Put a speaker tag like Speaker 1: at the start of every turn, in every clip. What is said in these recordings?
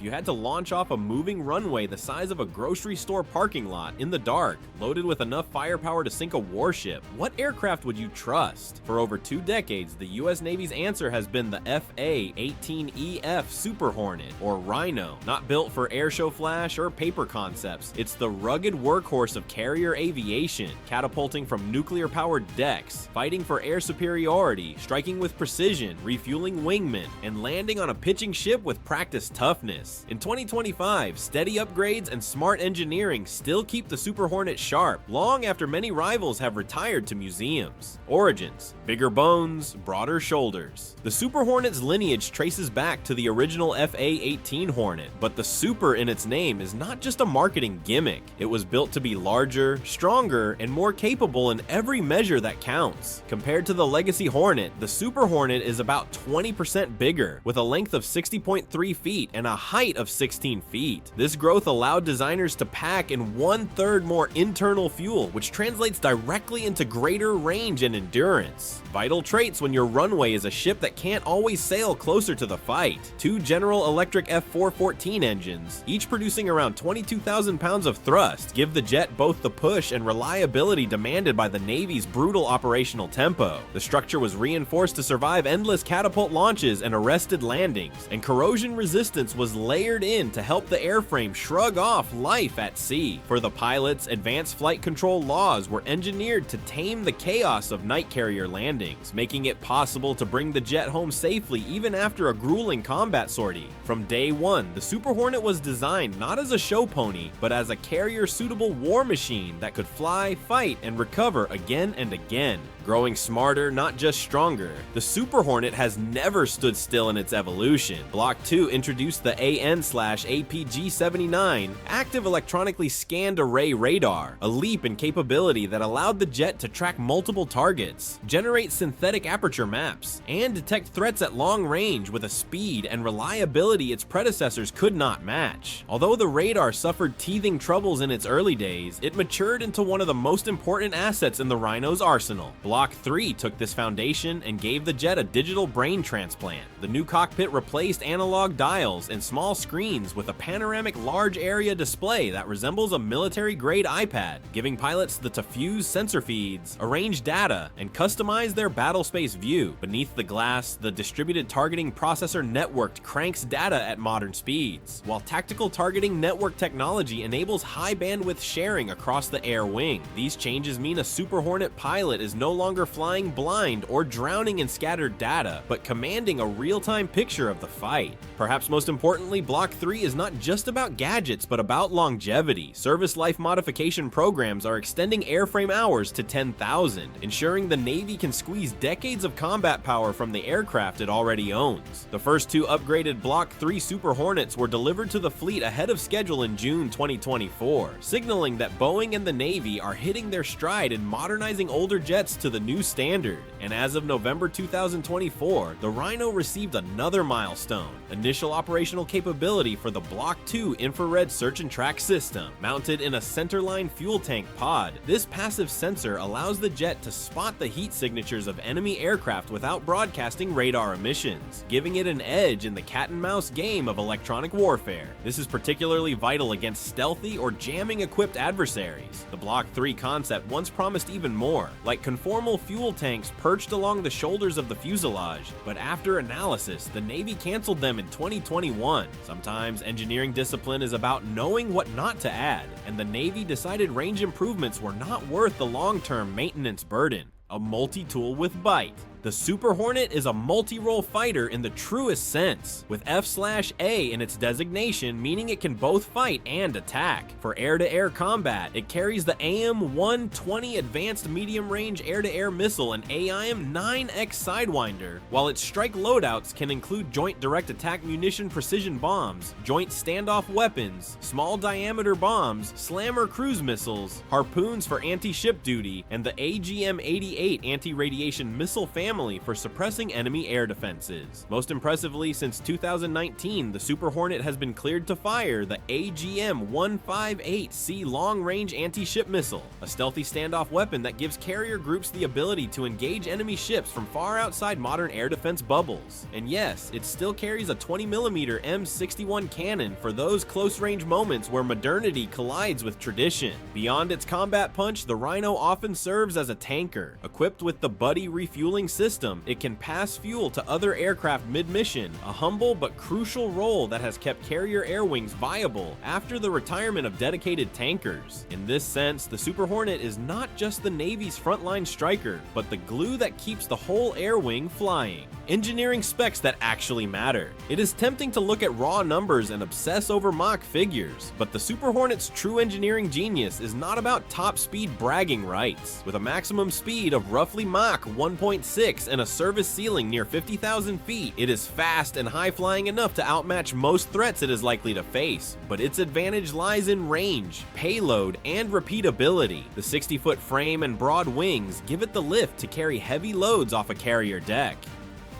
Speaker 1: you had to launch off a moving runway the size of a grocery store parking lot in the dark, loaded with enough firepower to sink a warship, what aircraft would you trust? For over 2 decades, the US Navy's answer has been the A-18 Super Hornet, or Rhino. Not built for airshow flash or paper concepts, it's the rugged workhorse of carrier aviation, catapulting from nuclear-powered decks, fighting for air superiority, striking with precision, refueling wingmen, and landing on a pitching ship with practiced toughness. In 2025, steady upgrades and smart engineering still keep the Super Hornet sharp, long after many rivals have retired to museums. Origins: bigger bones, broader shoulders. The Super Hornet's lineage traces back to the original FA-18 Hornet, but the Super in its name is not just a marketing gimmick. It was built to be larger, stronger, and more capable in every measure that counts. Compared to the legacy Hornet, the Super Hornet is about 20% bigger, with a length of 60.3 feet and a height of 16 feet. This growth allowed designers to pack in 1/3 more internal fuel, which translates directly into greater range and endurance. Vital traits when your runway is a ship that can't always sail closer to the fight. 2 General Electric F414 engines, each producing around 22,000 pounds of thrust, give the jet both the push and reliability demanded by the Navy's brutal operational tempo. The structure was reinforced to survive endless catapult launches and arrested landings, and corrosion resistance was layered in to help the airframe shrug off life at sea. For the pilots, advanced flight control laws were engineered to tame the chaos of night carrier landings, making it possible to bring the jet home safely even after a grueling combat sortie. From day one, the Super Hornet was designed not as a show pony, but as a carrier-suitable war machine that could fly, fight, and recover again and again. Growing smarter, not just stronger, the Super Hornet has never stood still in its evolution. Block 2 introduced the AN/APG-79 Active Electronically Scanned Array Radar, a leap in capability that allowed the jet to track multiple targets, generate synthetic aperture maps, and detect threats at long range with a speed and reliability its predecessors could not match. Although the radar suffered teething troubles in its early days, it matured into one of the most important assets in the Rhino's arsenal. Block 3 took this foundation and gave the jet a digital brain transplant. The new cockpit replaced analog dials and small screens with a panoramic large area display that resembles a military-grade iPad, giving pilots the to fuse sensor feeds, arrange data, and customize their battlespace view. Beneath the glass, the distributed targeting processor networked cranks data at modern speeds, while tactical targeting network technology enables high bandwidth sharing across the air wing. These changes mean a Super Hornet pilot is no longer flying blind or drowning in scattered data, but commanding a real-time picture of the fight. Perhaps most importantly, Block 3 is not just about gadgets, but about longevity. Service life modification programs are extending airframe hours to 10,000, ensuring the Navy can squeeze decades of combat power from the aircraft it already owns. The first 2 upgraded Block 3 Super Hornets were delivered to the fleet ahead of schedule in June 2024, signaling that Boeing and the Navy are hitting their stride in modernizing older jets to the new standard. And as of November 2024, the Rhino received another milestone: initial operational capability for the Block 2 infrared search and track system. Mounted in a centerline fuel tank pod, this passive sensor allows the jet to spot the heat signatures of enemy aircraft without broadcasting radar emissions, giving it an edge in the cat-and-mouse game of electronic warfare. This is particularly vital against stealthy or jamming-equipped adversaries. The Block 3 concept once promised even more, like conformal fuel tanks perched along the shoulders of the fuselage, but after analysis, the Navy canceled them in 2021. Sometimes engineering discipline is about knowing what not to add, and the Navy decided range improvements were not worth the long-term maintenance burden. A multi-tool with bite. The Super Hornet is a multi-role fighter in the truest sense, with F/A in its designation, meaning it can both fight and attack. For air-to-air combat, it carries the AGM-158C Advanced Medium-Range Air-to-Air Missile and AIM-9X Sidewinder, while its strike loadouts can include Joint Direct Attack Munition Precision Bombs, Joint Standoff Weapons, Small Diameter Bombs, Slammer Cruise Missiles, Harpoons for anti-ship duty, and the AGM-88 Anti-Radiation Missile Family family for suppressing enemy air defenses. Most impressively, since 2019, the Super Hornet has been cleared to fire the AGM-158C long-range anti-ship missile, a stealthy standoff weapon that gives carrier groups the ability to engage enemy ships from far outside modern air defense bubbles. And yes, it still carries a 20mm M61 cannon for those close-range moments where modernity collides with tradition. Beyond its combat punch, the Rhino often serves as a tanker. Equipped with the buddy refueling system, it can pass fuel to other aircraft mid-mission, a humble but crucial role that has kept carrier air wings viable after the retirement of dedicated tankers. In this sense, the Super Hornet is not just the Navy's frontline striker, but the glue that keeps the whole air wing flying. Engineering specs that actually matter. It is tempting to look at raw numbers and obsess over mock figures, but the Super Hornet's true engineering genius is not about top speed bragging rights. With a maximum speed of roughly Mach 1.6 and a service ceiling near 50,000 feet, it is fast and high-flying enough to outmatch most threats it is likely to face, but its advantage lies in range, payload, and repeatability. The 60-foot frame and broad wings give it the lift to carry heavy loads off a carrier deck.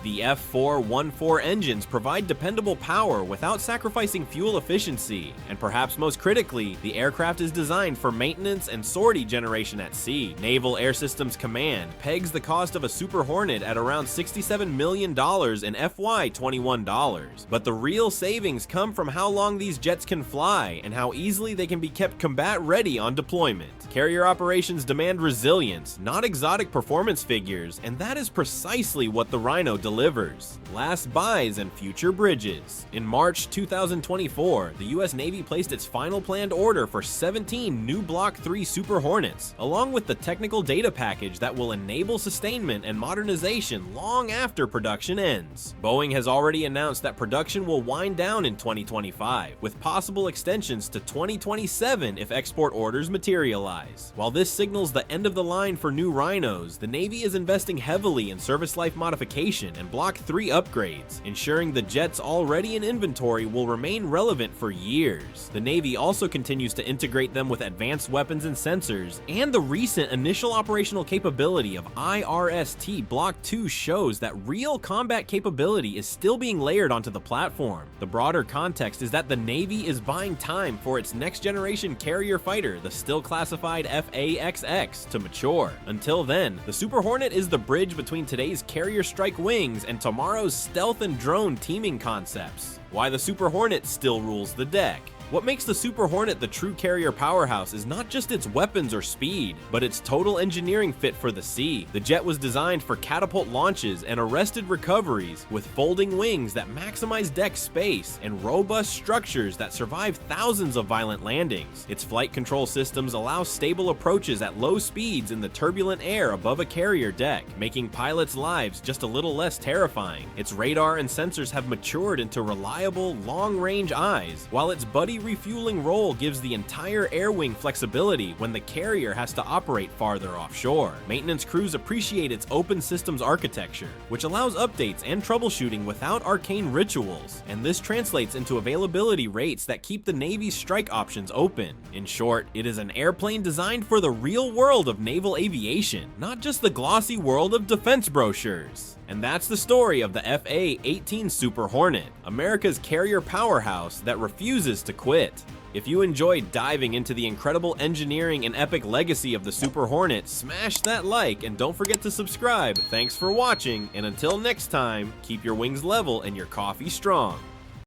Speaker 1: The F414 engines provide dependable power without sacrificing fuel efficiency, and perhaps most critically, the aircraft is designed for maintenance and sortie generation at sea. Naval Air Systems Command pegs the cost of a Super Hornet at around $67 million in FY21 dollars, but the real savings come from how long these jets can fly and how easily they can be kept combat ready on deployment. Carrier operations demand resilience, not exotic performance figures, and that is precisely what the Rhino delivers. Last buys and future bridges. In March 2024, the US Navy placed its final planned order for 17 new Block 3 Super Hornets, along with the technical data package that will enable sustainment and modernization long after production ends. Boeing has already announced that production will wind down in 2025, with possible extensions to 2027 if export orders materialize. While this signals the end of the line for new Rhinos, the Navy is investing heavily in service life modification and Block 3 upgrades, ensuring the jets already in inventory will remain relevant for years. The Navy also continues to integrate them with advanced weapons and sensors, and the recent initial operational capability of IRST Block 2 shows that real combat capability is still being layered onto the platform. The broader context is that the Navy is buying time for its next-generation carrier fighter, the still classified FA-XX, to mature. Until then, the Super Hornet is the bridge between today's carrier strike wings and tomorrow's stealth and drone teaming concepts. Why the Super Hornet still rules the deck. What makes the Super Hornet the true carrier powerhouse is not just its weapons or speed, but its total engineering fit for the sea. The jet was designed for catapult launches and arrested recoveries, with folding wings that maximize deck space and robust structures that survive thousands of violent landings. Its flight control systems allow stable approaches at low speeds in the turbulent air above a carrier deck, making pilots' lives just a little less terrifying. Its radar and sensors have matured into reliable, long-range eyes, while its buddy refueling role gives the entire air wing flexibility when the carrier has to operate farther offshore. Maintenance crews appreciate its open systems architecture, which allows updates and troubleshooting without arcane rituals, and this translates into availability rates that keep the Navy's strike options open. In short, it is an airplane designed for the real world of naval aviation, not just the glossy world of defense brochures. And that's the story of the FA-18 Super Hornet, America's carrier powerhouse that refuses to quit. If you enjoyed diving into the incredible engineering and epic legacy of the Super Hornet, smash that like and don't forget to subscribe. Thanks for watching, and until next time, keep your wings level and your coffee strong.